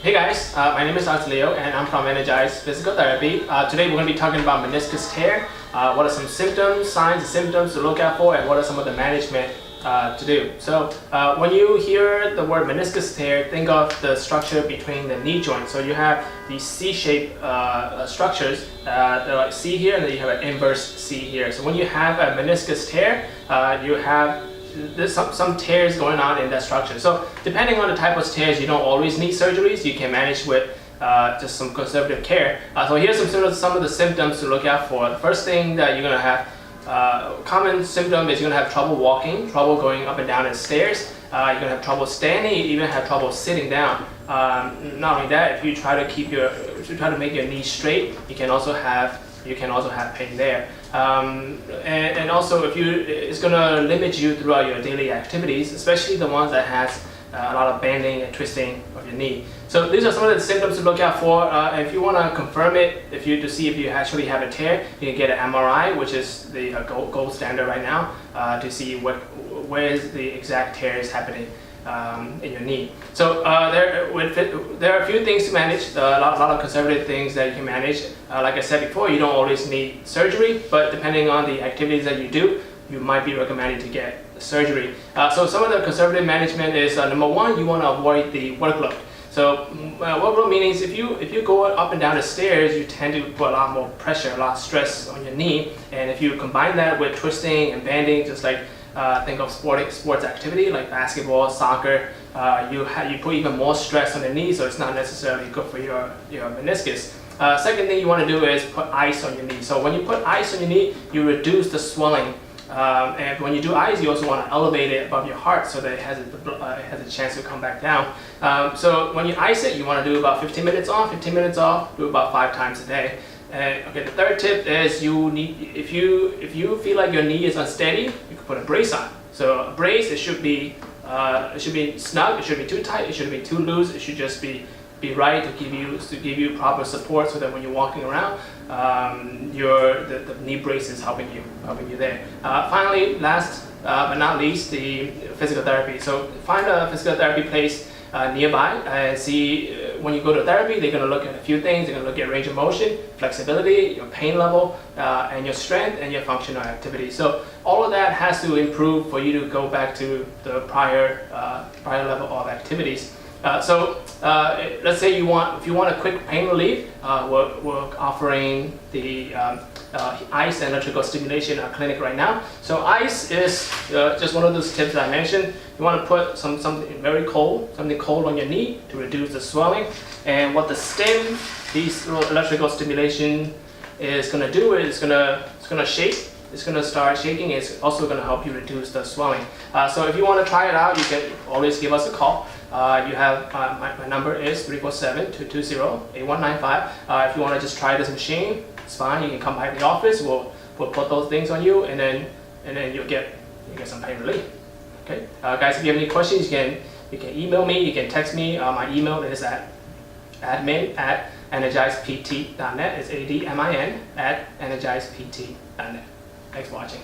Hey guys, my name is Leo and I'm from Energize Physical Therapy. Today we're going to be talking about meniscus tear. What are some symptoms, signs and symptoms to look out for, and what are some of the management to do. So when you hear the word meniscus tear, think of the structure between the knee joints. So you have these C-shaped structures, they're like C here, and then you have an inverse C here. So when you have a meniscus tear, there's some tears going on in that structure. So depending on the type of tears, you don't always need surgeries. You can manage with just some conservative care. So here's some of the symptoms to look out for. The first thing that you're going to have, common symptom is you're going to have trouble walking, trouble going up and down the stairs. You're going to have trouble standing, you even have trouble sitting down. Not only that, if you try to make your knee straight, you can also have pain there. And also it's going to limit you throughout your daily activities, especially the ones that has a lot of bending and twisting of your knee. So these are some of the symptoms to look out for. If you want to confirm it, to see if you actually have a tear, you can get an MRI, which is the gold standard right now, to see where is the exact tear is happening in your knee. So there are a few things to manage, a lot of conservative things that you can manage. Like I said before, you don't always need surgery, but depending on the activities that you do, you might be recommended to get surgery. So some of the conservative management is, number one, you want to avoid the workload. So workload means if you go up and down the stairs, you tend to put a lot more pressure, a lot of stress on your knee. And if you combine that with twisting and bending, just like think of sports activity like basketball, soccer, you put even more stress on the knee, so it's not necessarily good for your meniscus. Second thing you want to do is put ice on your knee. So when you put ice on your knee, you reduce the swelling. And when you do ice, you also want to elevate it above your heart so that it has a chance to come back down. So when you ice it, you want to do about 15 minutes on, 15 minutes off, do about 5 times a day. Okay, the third tip is if you feel like your knee is unsteady, you can put a brace on. So a brace, it should be snug, it shouldn't be too tight, it shouldn't be too loose, it should just be right to give you proper support so that when you're walking around, the knee brace is helping you there. Finally, last but not least, the physical therapy. So find a physical therapy place nearby and see. When you go to therapy, they're going to look at a few things. They're going to look at range of motion, flexibility, your pain level, and your strength and your functional activity. So all of that has to improve for you to go back to the prior level of activities. Let's say if you want a quick pain relief, we're offering the ice and electrical stimulation in our clinic right now. So ice is just one of those tips that I mentioned. You want to put something very cold, something cold on your knee to reduce the swelling. And what the these electrical stimulation is going to do is it's going to shake. It's going to start shaking. It's also going to help you reduce the swelling. So if you want to try it out, you can always give us a call. You have my number is 347-220-8195. If you want to just try this machine, it's fine. You can come by the office. We'll put those things on you, and then you'll get some pain relief. Okay, guys. If you have any questions, you can email me. You can text me. My email is at admin@energizept.net. It's ADMIN @energizept.net. Thanks for watching.